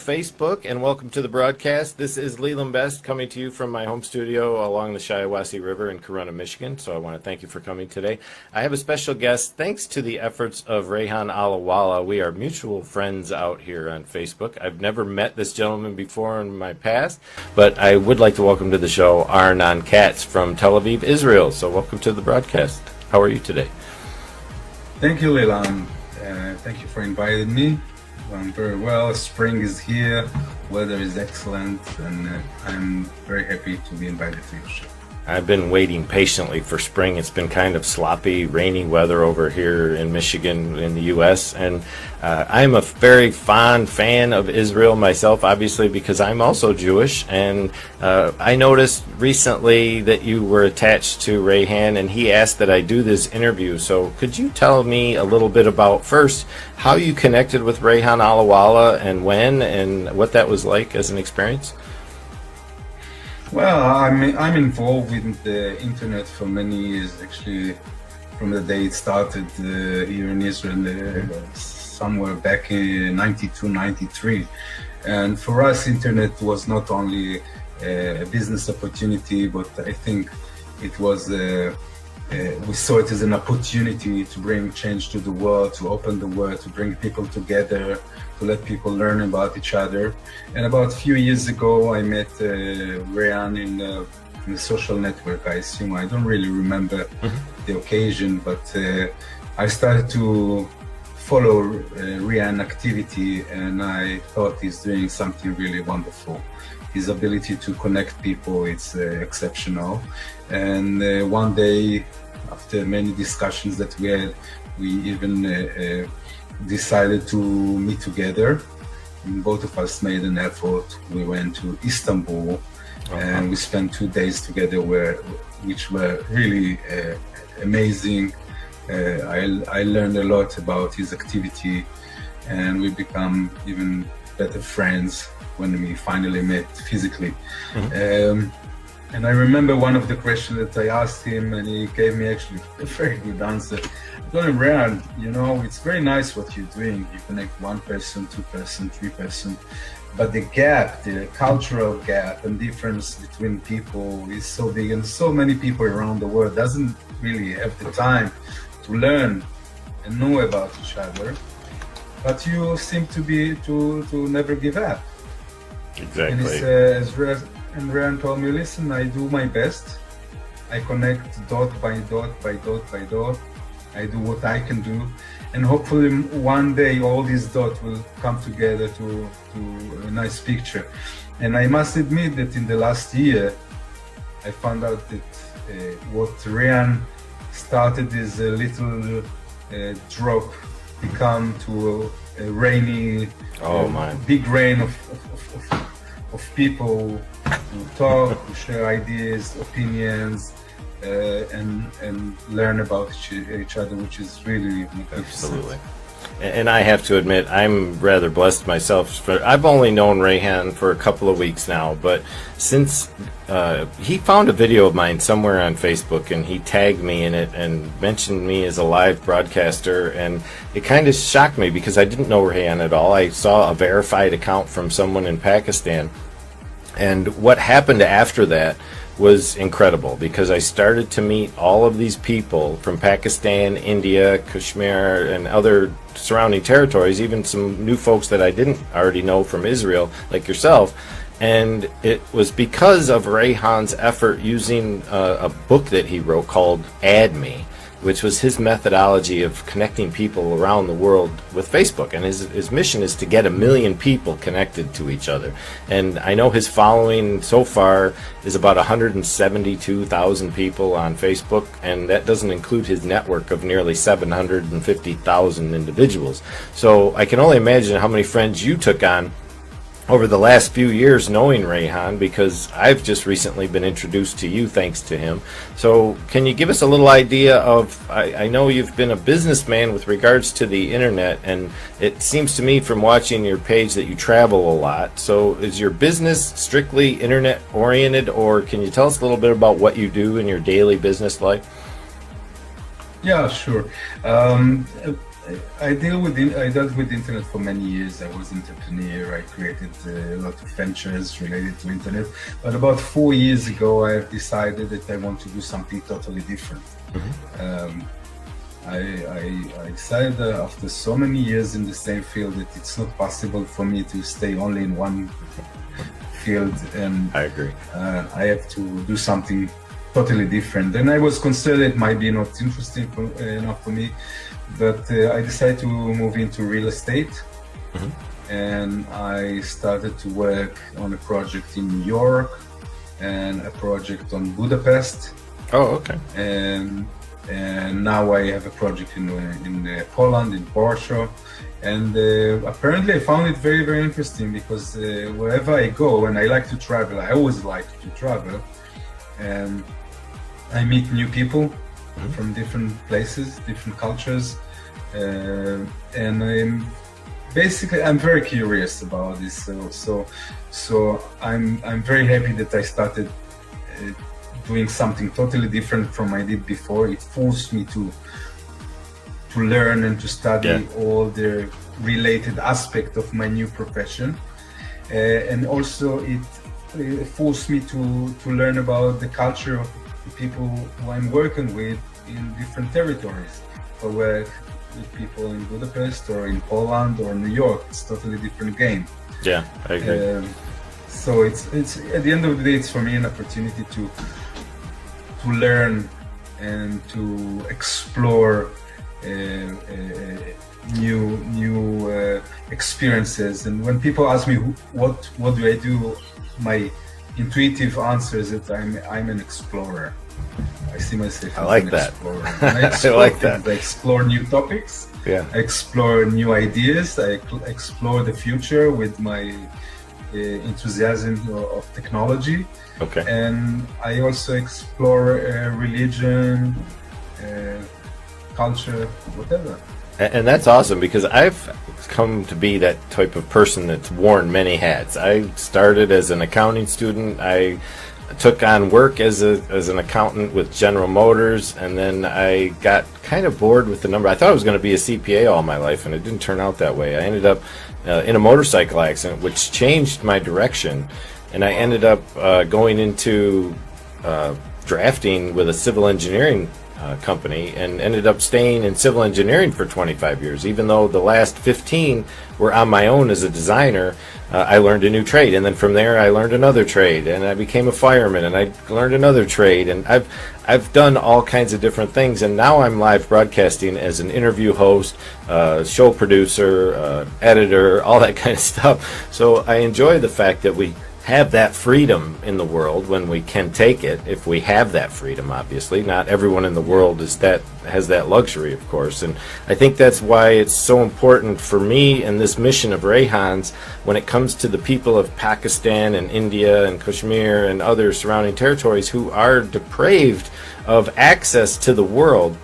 Facebook, and welcome to the broadcast. This is Leland Best coming to you from my home studio along the Shiawassee River in Corunna, Michigan. So I want to thank you for coming today. I have a special guest. Thanks to the efforts of Rayhan Alawala, we are mutual friends out here on Facebook. I've never met this gentleman before in my past, but I would like to welcome to the show Arnon Katz from Tel Aviv, Israel. So welcome to the broadcast. How are you today? Thank you, Leland. Thank you for inviting me. I'm very well. Spring is here. Weather is excellent, and I'm very happy to be invited to your show. I've been waiting patiently for spring. It's been kind of sloppy, rainy weather over here in Michigan, in the U.S., and I'm a very fond fan of Israel myself, obviously, because I'm also Jewish, and I noticed recently that you were attached to Rayhan, and he asked that I do this interview. So could you tell me a little bit about, first, how you connected with Rayhan Alawala and when, and what that was like as an experience? Well, I'm involved with the internet for many years, actually, from the day it started here in Israel, somewhere back in 92, 93. And for us, internet was not only a business opportunity, but I think it was, we saw it as an opportunity to bring change to the world, to open the world, to bring people together, to let people learn about each other. And about a few years ago, I met Rayhan in a social network, I assume. I don't really remember the occasion, but I started to follow Rayhan activity, and I thought he's doing something really wonderful. His ability to connect people, it's exceptional. And one day, after many discussions that we had, we even decided to meet together. And both of us made an effort. We went to Istanbul, and we spent 2 days together, which were really amazing. I learned a lot about his activity, and we become even better friends when we finally met physically. And I remember one of the questions that I asked him, and he gave me actually a very good answer. I told him, Rayhan, you know, it's very nice what you're doing. You connect one person, two person, three person, but the gap, the cultural gap and difference between people is so big, and so many people around the world doesn't really have the time to learn and know about each other. But you seem to never give up. Exactly. And Rayhan told me, listen, I do my best. I connect dot by dot by dot by dot. I do what I can do. And hopefully one day all these dots will come together to a nice picture. And I must admit that in the last year, I found out that what Rayhan started as a little drop become to a rainy, big rain of people who talk, who share ideas, opinions, and learn about each other, which is really magnificent. Absolutely. And I have to admit, I'm rather blessed myself. I've only known Rayhan for a couple of weeks now, but since he found a video of mine somewhere on Facebook, and he tagged me in it and mentioned me as a live broadcaster, and it kind of shocked me because I didn't know Rayhan at all. I saw a verified account from someone in Pakistan, and what happened after that was incredible, because I started to meet all of these people from Pakistan, India, Kashmir, and other surrounding territories, even some new folks that I didn't already know from Israel, like yourself. And it was because of Rayhan's effort using a book that he wrote called Add Me, which was his methodology of connecting people around the world with Facebook. And his mission is to get 1 million people connected to each other. And I know his following so far is about 172,000 people on Facebook, and that doesn't include his network of nearly 750,000 individuals. So I can only imagine how many friends you took on over the last few years knowing Rayhan, because I've just recently been introduced to you thanks to him. So can you give us a little idea of, I know you've been a businessman with regards to the internet, and it seems to me from watching your page that you travel a lot. So is your business strictly internet oriented, or can you tell us a little bit about what you do in your daily business life? Yeah, sure. I dealt with internet for many years. I was entrepreneur. I created a lot of ventures related to internet. But about 4 years ago, I have decided that I want to do something totally different. I decided after so many years in the same field that it's not possible for me to stay only in one field, and I agree. I have to do something totally different. Then I was concerned it might be not interesting enough for me, but I decided to move into real estate, and I started to work on a project in New York and a project on Budapest. Oh, okay. And now I have a project in Poland, in Warsaw, and apparently I found it very, very interesting because wherever I go, and I like to travel, I always like to travel, and I meet new people from different places, different cultures, and I'm very curious about this. So I'm very happy that I started doing something totally different from I did before. It forced me to learn and to study all the related aspect of my new profession, and also it forced me to learn about the culture of the people who I'm working with in different territories. I work with people in Budapest or in Poland or New York. It's a totally different game. Yeah, I agree. So it's at the end of the day, it's for me an opportunity to learn and to explore new experiences. And when people ask me what do I do, my intuitive answer is that I'm an explorer. I see myself as an explorer. I like that. I explore new topics. Yeah. I explore new ideas. I explore the future with my enthusiasm of technology. Okay. And I also explore religion, culture, whatever. And that's awesome, because I've come to be that type of person that's worn many hats. I started as an accounting student. I took on work as an accountant with General Motors, and then I got kind of bored with the number. I thought I was going to be a CPA all my life, and it didn't turn out that way. I ended up in a motorcycle accident, which changed my direction, and I ended up going into drafting with a civil engineering company, and ended up staying in civil engineering for 25 years. Even though the last 15 were on my own as a designer, I learned a new trade, and then from there I learned another trade, and I became a fireman, and I learned another trade, and I've done all kinds of different things, and now I'm live broadcasting as an interview host, show producer, editor, all that kind of stuff. So I enjoy the fact that we have that freedom in the world when we can take it, if we have that freedom. Obviously not everyone in the world has that luxury, of course, and I think that's why it's so important for me and this mission of Rayhan's when it comes to the people of Pakistan and India and Kashmir and other surrounding territories who are deprived of access to the world.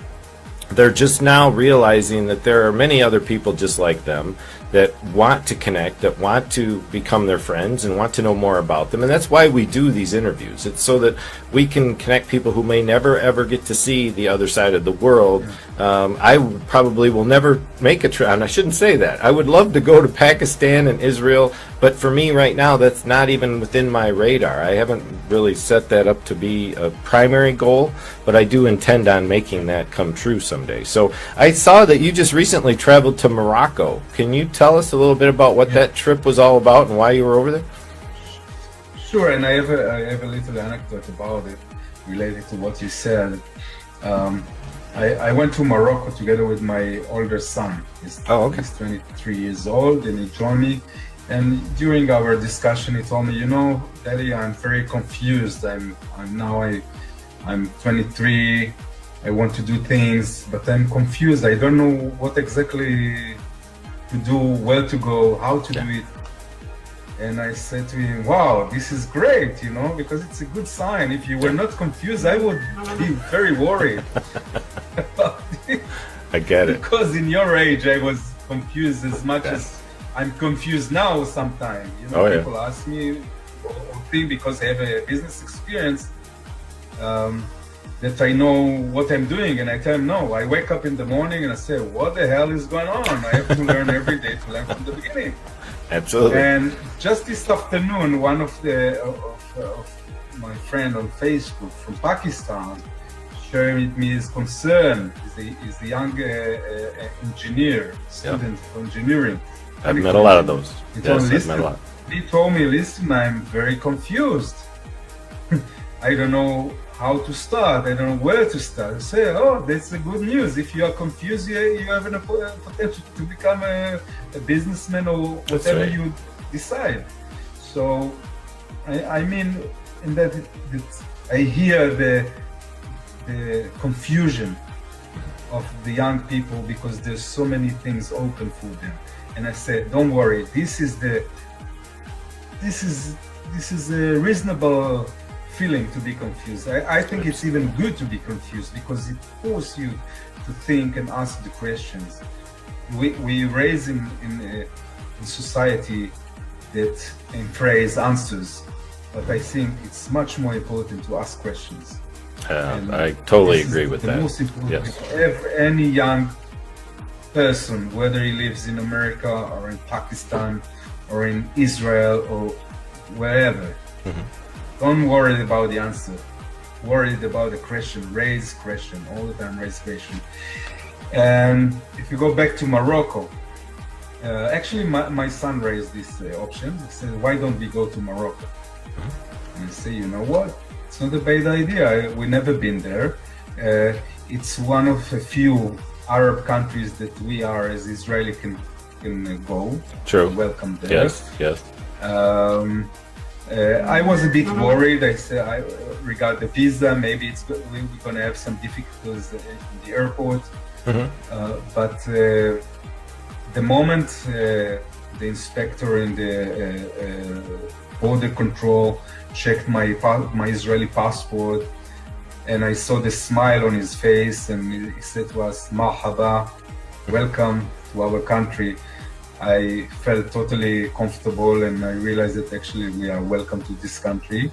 They're just now realizing that there are many other people just like them that want to connect, that want to become their friends and want to know more about them. And that's why we do these interviews. It's so that we can connect people who may never ever get to see the other side of the world. I probably will never make a trip, and I shouldn't say that. I would love to go to Pakistan and Israel, but for me right now, that's not even within my radar. I haven't really set that up to be a primary goal, but I do intend on making that come true someday. So I saw that you just recently traveled to Morocco. Can you tell us a little bit about what that trip was all about and why you were over there? Sure, and I have a little anecdote about it related to what you said. I went to Morocco together with my older son. He's 23 years old, and he joined me. And during our discussion, he told me, Daddy, I'm very confused. I'm 23. I want to do things, but I'm confused. I don't know what exactly to do, where to go, how to do it. And I said to him, wow, this is great, because it's a good sign. If you were not confused, I would be very worried. I get it. Because in your age, I was confused as much as I'm confused now sometimes. People ask me, or think because I have a business experience, that I know what I'm doing, and I tell him no. I wake up in the morning and I say, what the hell is going on? I have to learn every day to learn from the beginning. Absolutely. And just this afternoon, one of my friend on Facebook from Pakistan shared with me his concern. He's a young engineer, student of engineering. I've met a lot of those. I've met a lot. He told me, listen, I'm very confused. I don't know how to start. I don't know where to start. I say, oh, that's the good news. If you are confused, you have a potential to become a businessman or whatever you decide. So, I mean, in that I hear the confusion of the young people because there's so many things open for them. And I said, don't worry. This is a reasonable feeling to be confused. I think it's even good to be confused because it forces you to think and ask the questions. We raise in society that praise answers, but I think it's much more important to ask questions. I totally agree with that. The most important. Yes. Any young person, whether he lives in America or in Pakistan or in Israel or wherever, don't worry about the answer. Worried about the question. Raise question all the time. Raise question. And if you go back to Morocco, actually my son raised this option. He said, "Why don't we go to Morocco?" And I say, "You know what? It's not a bad idea. We've never been there. It's one of a few Arab countries that we are as Israeli can go. True. Welcome there." Yes. I was a bit worried. I said, regard the visa, maybe we're going to have some difficulties in the airport. But the moment the inspector and the border control checked my Israeli passport, and I saw the smile on his face, and he said to us, "Marhaba, welcome to our country." I felt totally comfortable, and I realized that actually we are welcome to this country.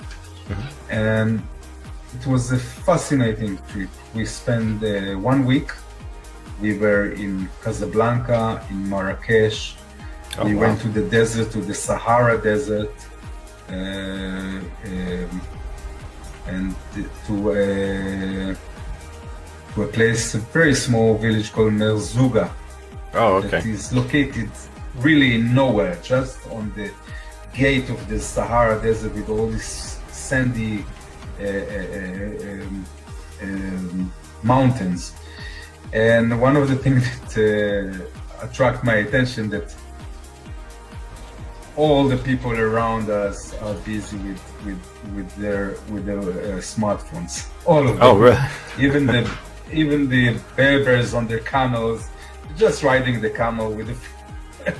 And it was a fascinating trip. We spent 1 week. We were in Casablanca, in Marrakesh. We went to the desert, to the Sahara Desert, and to a place, a very small village called Merzouga. Oh, okay. That is located really nowhere, just on the gate of the Sahara Desert with all these sandy mountains. And one of the things that attract my attention that all the people around us are busy with their smartphones. All of them. Oh, really? Even the Berbers on their camels, just riding the camel with the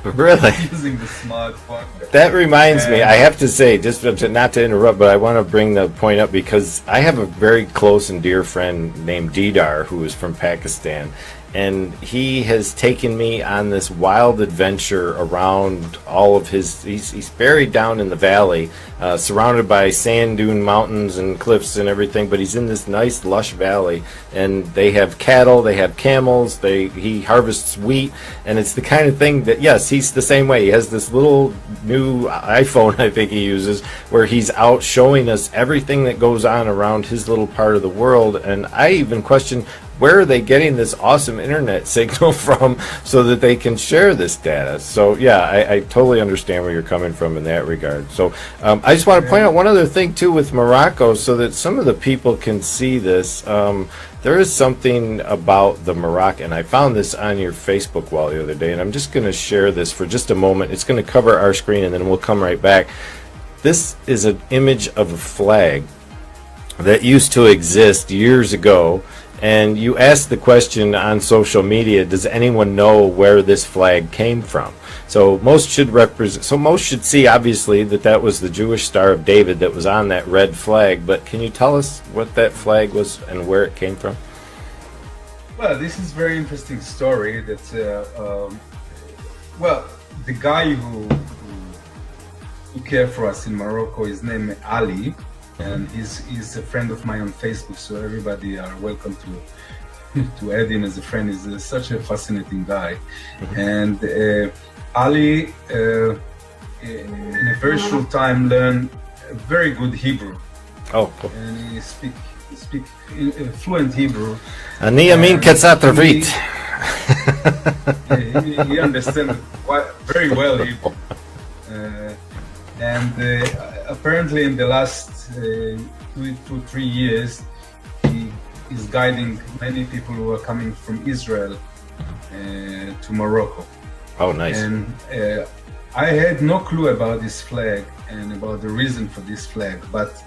really using the smartphone. That reminds me, I have to say, just not to interrupt, but I want to bring the point up because I have a very close and dear friend named Didar who is from Pakistan, and he has taken me on this wild adventure around all of he's buried down in the valley, surrounded by sand dune mountains and cliffs and everything, but he's in this nice lush valley, and they have cattle, they have camels, he harvests wheat, and it's the kind of thing that, yes, he's the same way. He has this little new iPhone, I think he uses, where he's out showing us everything that goes on around his little part of the world, and I even question, where are they getting this awesome internet signal from so that they can share this data? So yeah, I totally understand where you're coming from in that regard. So I just want to point out one other thing too with Morocco, so that some of the people can see this. There is something about the Moroccan, and I found this on your Facebook wall the other day, and I'm just going to share this for just a moment. It's going to cover our screen, and then we'll come right back. This is an image of a flag that used to exist years ago. And you asked the question on social media, does anyone know where this flag came from? So most should see, obviously, that was the Jewish Star of David that was on that red flag. But can you tell us what that flag was and where it came from? Well, this is a very interesting story. That the guy who care for us in Morocco, his name Ali. and he's a friend of mine on Facebook. So everybody are welcome to add him as a friend. He's such a fascinating guy, and Ali, in a very short time, learned very good Hebrew. Oh, cool. And he speak fluent Hebrew. Ani amin katzat arvit. He understands very well Hebrew. And apparently in the last 2 to 3 years, he is guiding many people who are coming from Israel to Morocco. Oh, nice. And I had no clue about this flag and about the reason for this flag, but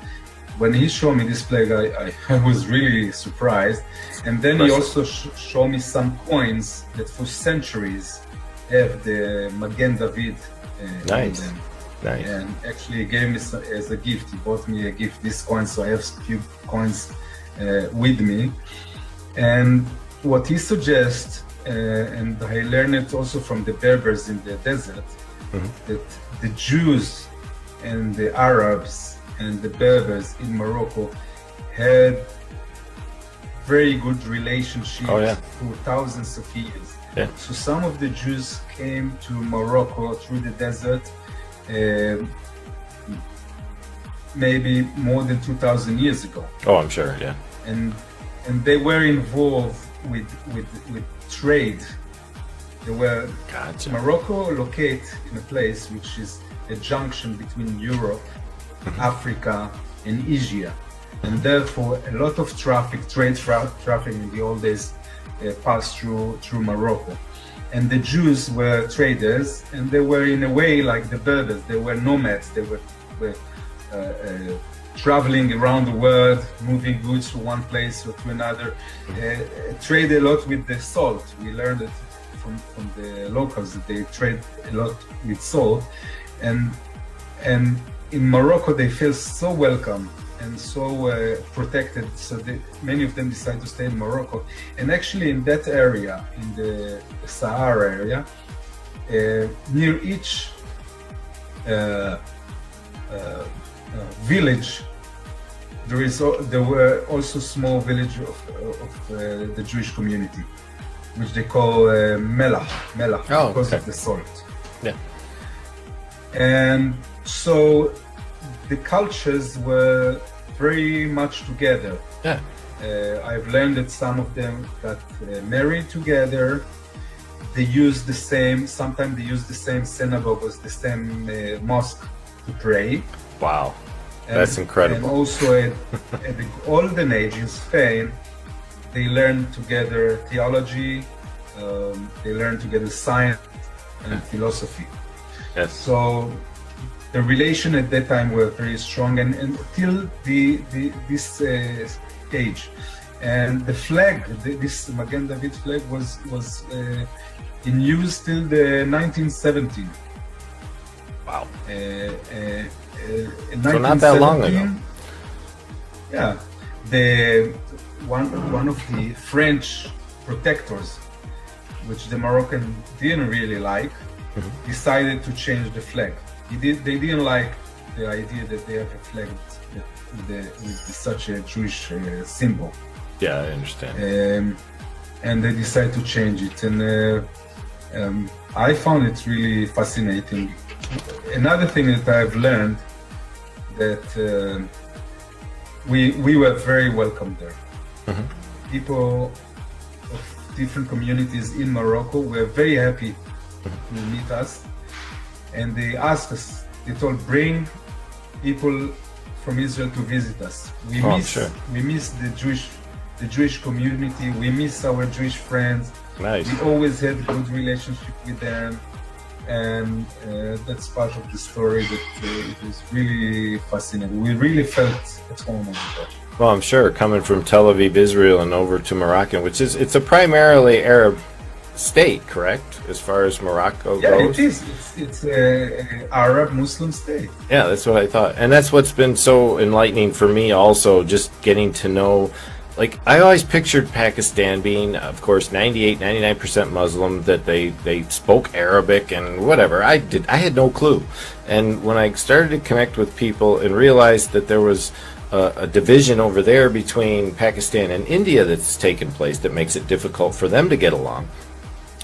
when he showed me this flag, I was really surprised. And then he also showed me some coins that for centuries have the Magen David Nice. in them. Nice. And actually he gave me as a gift. He bought me a gift, this coin, so I have a few coins with me. And what he suggests, and I learned it also from the Berbers in the desert, that the Jews and the Arabs and the Berbers in Morocco had very good relationships for thousands of years. Yeah. So some of the Jews came to Morocco through the desert maybe more than 2,000 years ago. Oh, I'm sure, yeah. And they were involved with trade. They were Morocco located in a place which is a junction between Europe, Africa, and Asia, and therefore a lot of trade traffic in the old days passed through Morocco. And the Jews were traders, and they were in a way like the Berbers. They were nomads. They were traveling around the world, moving goods from one place or to another. Trade a lot with the salt. We learned it from the locals that they trade a lot with salt, and in Morocco they feel so welcome and so protected, so many of them decide to stay in Morocco. And actually in that area, in the Sahara area, near each village, there were also small village of the Jewish community, which they call Melach, because of the salt. Yeah. And so the cultures were very much together. Yeah. I've learned that some of them got married together. They use sometimes they use the same synagogue as the same mosque to pray. Wow. That's incredible. And also at the golden age in Spain, they learn together theology, they learn together science and philosophy. Yes. So the relation at that time were very strong, and until this age. And the flag, this Magen David flag, was in use till the 1970s. Wow. So not that long ago. Yeah, one of the French protectors, which the Moroccan didn't really like, decided to change the flag. They didn't like the idea that they have a flag with such a Jewish symbol. Yeah, I understand. And they decided to change it, and I found it really fascinating. Another thing that I've learned, that we were very welcome there. People of different communities in Morocco were very happy to meet us, and they asked us, they told, bring people from Israel to visit us. We miss the Jewish community, we miss our Jewish friends. Nice. We always had good relationship with them, and that's part of the story that it was really fascinating. We really felt at home over there. Well, I'm sure, coming from Tel Aviv, Israel, and over to Morocco, it's a primarily Arab state, correct, as far as Morocco goes? Yeah, it is. It's an Arab Muslim state. Yeah, that's what I thought. And that's what's been so enlightening for me also, just getting to know. Like, I always pictured Pakistan being, of course, 99% Muslim, that they spoke Arabic and whatever. I had no clue. And when I started to connect with people and realized that there was a division over there between Pakistan and India that's taken place that makes it difficult for them to get along.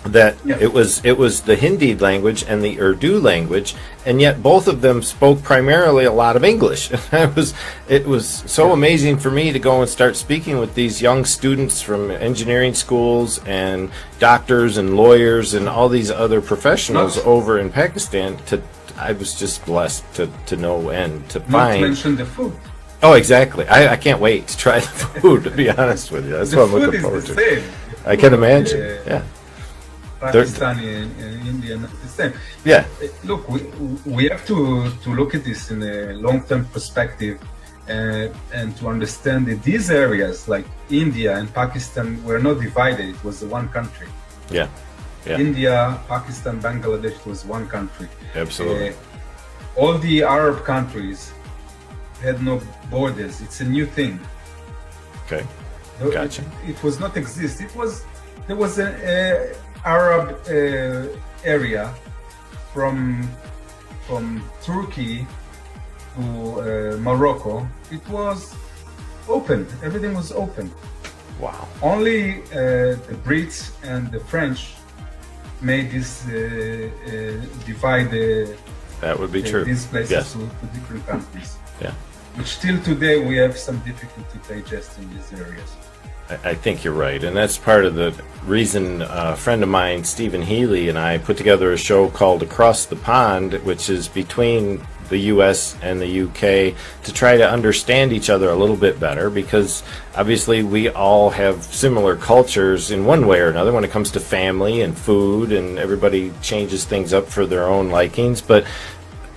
That it was the Hindi language and the Urdu language, and yet both of them spoke primarily a lot of English. It was so amazing for me to go and start speaking with these young students from engineering schools and doctors and lawyers and all these other professionals over in Pakistan. I was just blessed to no end to find. Not to mention the food. Oh, exactly. I can't wait to try the food, to be honest with you. That's what I'm looking forward to. The food is the same. I can imagine, yeah. Pakistani and Indian, the same. Yeah. Look, we have to look at this in a long-term perspective and to understand that these areas like India and Pakistan were not divided. It was one country. Yeah. India, Pakistan, Bangladesh, it was one country. Absolutely. All the Arab countries had no borders. It's a new thing. Okay. Gotcha. It was not exist. There was an Arab area from Turkey to Morocco. It was open. Everything was open. Wow. Only the Brits and the French made this divide. That would be true. These places Yes. to different countries. Yeah. Which still today we have some difficulty to digest in these areas. I think you're right, and that's part of the reason a friend of mine, Stephen Healy, and I put together a show called Across the Pond, which is between the U.S. and the U.K. to try to understand each other a little bit better, because obviously we all have similar cultures in one way or another when it comes to family and food, and everybody changes things up for their own likings. But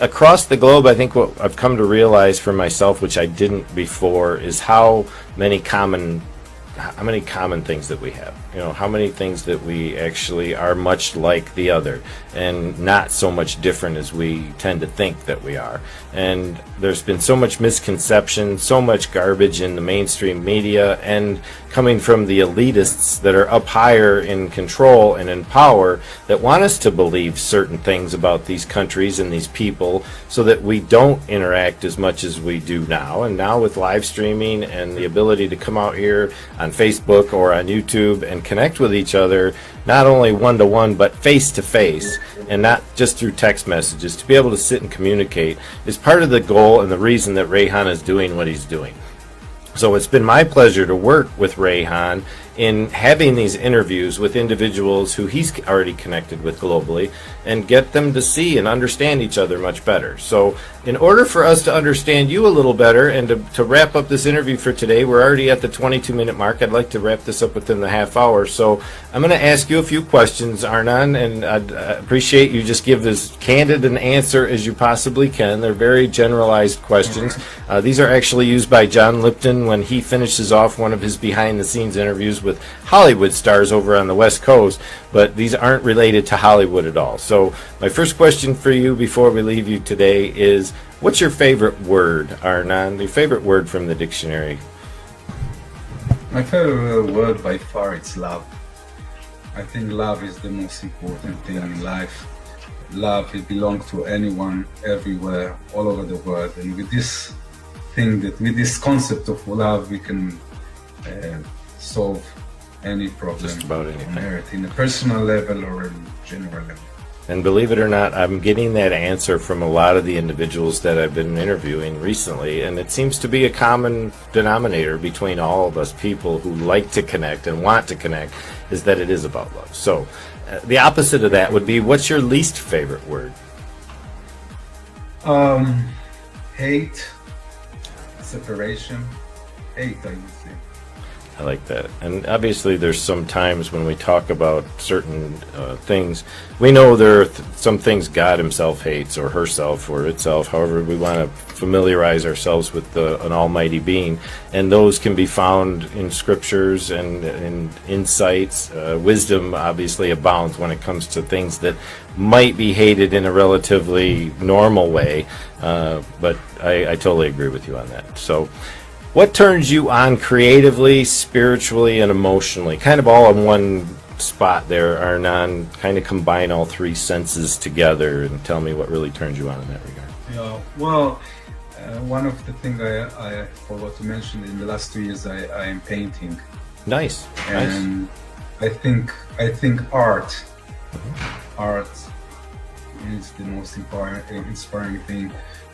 across the globe, I think what I've come to realize for myself, which I didn't before, is how many common things that we have. How many things that we actually are much like the other and not so much different as we tend to think that we are. And there's been so much misconception, so much garbage in the mainstream media, and coming from the elitists that are up higher in control and in power that want us to believe certain things about these countries and these people so that we don't interact as much as we do now. And now with live streaming and the ability to come out here on Facebook or on YouTube and connect with each other, not only one-to-one but face-to-face, and not just through text messages, to be able to sit and communicate is part of the goal and the reason that Rayhan is doing what he's doing. So it's been my pleasure to work with Rayhan in having these interviews with individuals who he's already connected with globally and get them to see and understand each other much better. So in order for us to understand you a little better and to wrap up this interview for today, we're already at the 22-minute mark. I'd like to wrap this up within the half hour. So I'm going to ask you a few questions, Arnon, and I'd appreciate you just give as candid an answer as you possibly can. They're very generalized questions. These are actually used by John Lipton when he finishes off one of his behind-the-scenes interviews with Hollywood stars over on the West Coast, but these aren't related to Hollywood at all. So my first question for you before we leave you today is, what's your favorite word, Arnon? Your favorite word from the dictionary? My favorite word by far is love. I think love is the most important thing in life. Love, it belongs to anyone, everywhere, all over the world. And with this concept of love, we can solve any problem Just about anything. on earth, in a personal level or in general level. And believe it or not, I'm getting that answer from a lot of the individuals that I've been interviewing recently, and it seems to be a common denominator between all of us people who like to connect and want to connect, is that it is about love. So the opposite of that would be, what's your least favorite word? Hate, separation, hate, I would say. I like that. And obviously there's some times when we talk about certain things, we know there are some things God himself hates, or herself, or itself, however we want to familiarize ourselves with an almighty being, and those can be found in scriptures and in insights. Wisdom obviously abounds when it comes to things that might be hated in a relatively normal way, but I totally agree with you on that. So what turns you on creatively, spiritually, and emotionally? Kind of all in one spot there, Arnon. Kind of combine all three senses together and tell me what really turns you on in that regard. Yeah, well, One of the things I forgot to mention, in the last 2 years I am painting. Nice. And I think art is the most inspiring thing,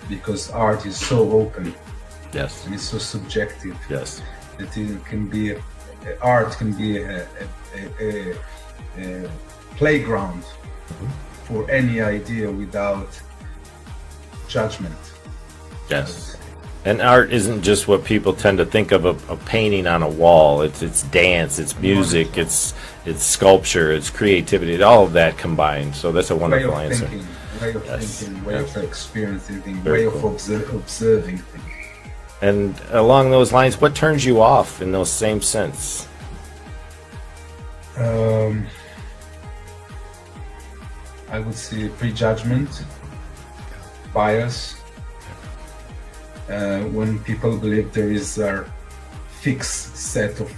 because art is so open. Yes. And it's so subjective. Yes. That it can be art can be a playground for any idea without judgment. Yes. And art isn't just what people tend to think of a painting on a wall. It's dance, it's music, it's sculpture, it's creativity, all of that combined. So that's a wonderful answer. Way of thinking, way of experiencing things, way of observing things. And along those lines, what turns you off in those same sense? I would say prejudgment, bias. When people believe there is a fixed set of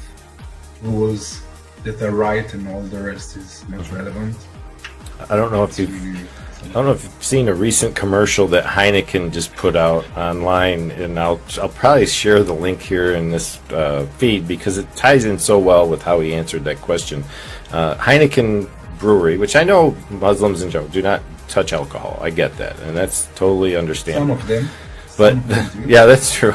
rules that are right and all the rest is not relevant. I don't know if you've seen a recent commercial that Heineken just put out online, and I'll probably share the link here in this feed because it ties in so well with how he answered that question. Heineken Brewery, which I know Muslims and Joe do not touch alcohol. I get that, and that's totally understandable. Some of them. But yeah, that's true.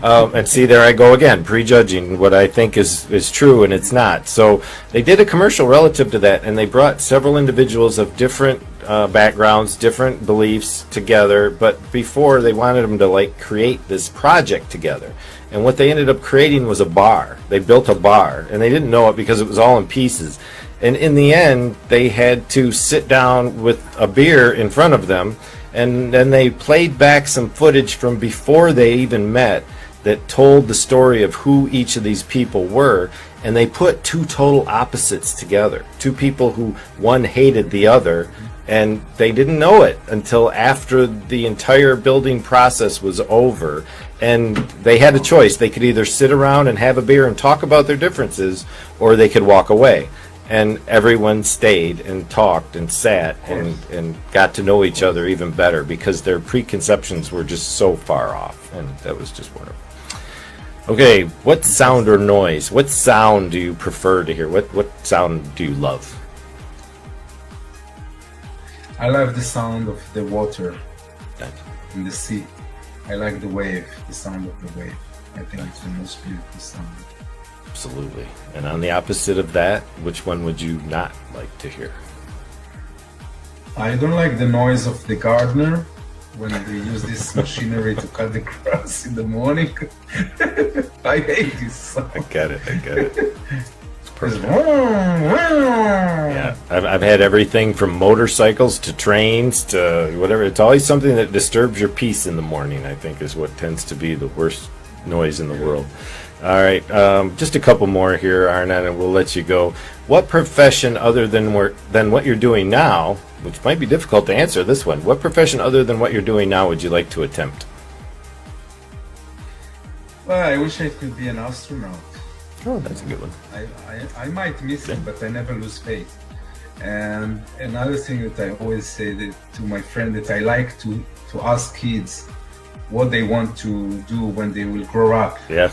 And see, there I go again, prejudging what I think is true and it's not. So they did a commercial relative to that, and they brought several individuals of different backgrounds, different beliefs together. But before, they wanted them to like create this project together. And what they ended up creating was a bar. They built a bar, and they didn't know it because it was all in pieces. And in the end, they had to sit down with a beer in front of them, and then they played back some footage from before they even met that told the story of who each of these people were, and they put two total opposites together, two people who one hated the other, and they didn't know it until after the entire building process was over, and they had a choice. They could either sit around and have a beer and talk about their differences, or they could walk away. And everyone stayed and talked and sat and got to know each other even better because their preconceptions were just so far off. And that was just wonderful. Okay, what sound or noise? What sound do you prefer to hear? What sound do you love? I love the sound of the water in the sea. I like the wave, the sound of the wave. I think it's the most beautiful sound. Absolutely. And on the opposite of that, which one would you not like to hear? I don't like the noise of the gardener when they use this machinery to cut the grass in the morning. I hate this sound. I get it. It's perfect. Yeah, I've had everything from motorcycles to trains to whatever. It's always something that disturbs your peace in the morning, I think, is what tends to be the worst noise in the world. All right, just a couple more here, Arnon, and we'll let you go. What profession other than what you're doing now, which might be difficult to answer this one, what profession other than what you're doing now would you like to attempt? Well, I wish I could be an astronaut. Oh, that's a good one. I might miss it, but I never lose faith. And another thing that I always say to my friend, that I like to ask kids what they want to do when they will grow up. Yeah.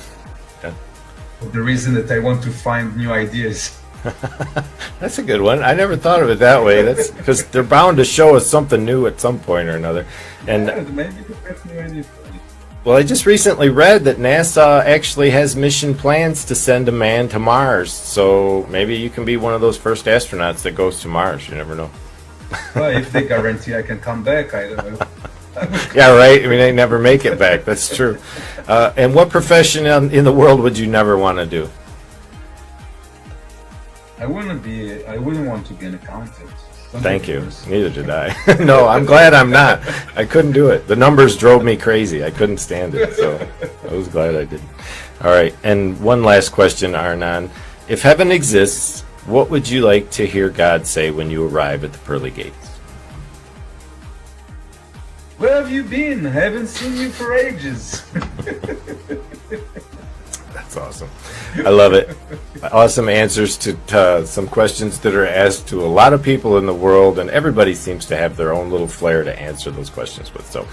For the reason that I want to find new ideas. That's a good one. I never thought of it that way. That's because they're bound to show us something new at some point or another. And yeah, maybe that's new ideas. Well, I just recently read that NASA actually has mission plans to send a man to Mars. So maybe you can be one of those first astronauts that goes to Mars. You never know. Well, if they guarantee I can come back, I don't know. Yeah, right. I mean, they never make it back. That's true. And what profession in the world would you never want to do? I wouldn't want to be an accountant. Thank you. Neither did I. No, I'm glad I'm not. I couldn't do it. The numbers drove me crazy. I couldn't stand it. So I was glad I didn't. All right. And one last question, Arnon. If heaven exists, what would you like to hear God say when you arrive at the pearly gates? Where have you been? I haven't seen you for ages. That's awesome. I love it. Awesome answers to some questions that are asked to a lot of people in the world, and everybody seems to have their own little flair to answer those questions with. So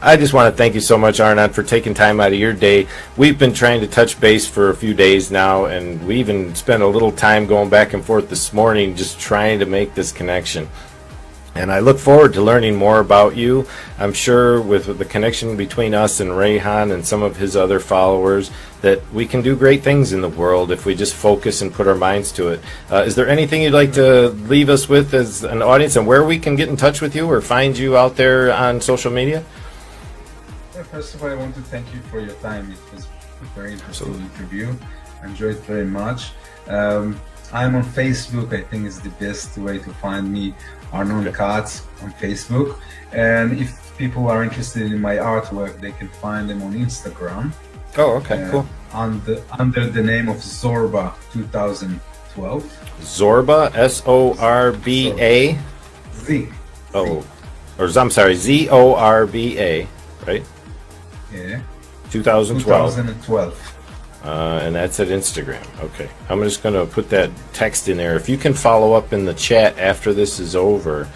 I just want to thank you so much, Arnon, for taking time out of your day. We've been trying to touch base for a few days now, and we even spent a little time going back and forth this morning just trying to make this connection. And I look forward to learning more about you. I'm sure with the connection between us and Rayhan and some of his other followers that we can do great things in the world if we just focus and put our minds to it. Is there anything you'd like to leave us with as an audience and where we can get in touch with you or find you out there on social media? First of all, I want to thank you for your time. It was a very interesting interview. I enjoyed it very much. I'm on Facebook. I think it's the best way to find me. Arnon Katz on Facebook, and if people are interested in my artwork, they can find them on Instagram. Oh, okay, cool. Under the name of Zorba 2012. Zorba, S-O-R-B-A. Z. Oh, or I'm sorry, Z-O-R-B-A, right? Yeah. 2012. 2012. And that's at Instagram. Okay. I'm just going to put that text in there. If you can follow up in the chat after this is over,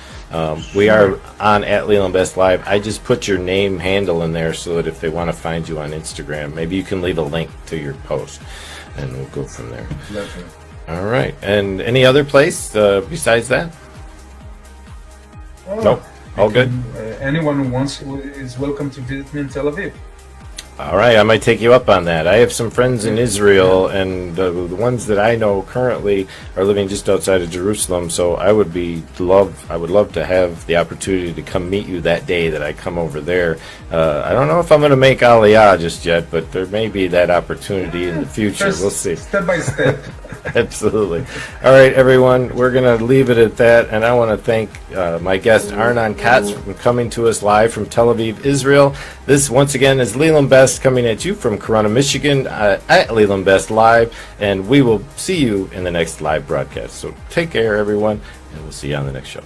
we are on at Leland Best Live. I just put your name handle in there so that if they want to find you on Instagram, maybe you can leave a link to your post, and we'll go from there. Lovely. All right. And any other place besides that? Nope. All good? Anyone who wants is welcome to visit me in Tel Aviv. All right, I might take you up on that. I have some friends in Israel, and the ones that I know currently are living just outside of Jerusalem. So I would love to have the opportunity to come meet you that day that I come over there. I don't know if I'm going to make Aliyah just yet, but there may be that opportunity in the future. We'll see. Step by step. Absolutely. All right, everyone, we're going to leave it at that, and I want to thank my guest Arnon Katz for coming to us live from Tel Aviv, Israel. This, once again, is Leland Best coming at you from Corona, Michigan at Leland Best Live, and we will see you in the next live broadcast. So take care, everyone, and we'll see you on the next show.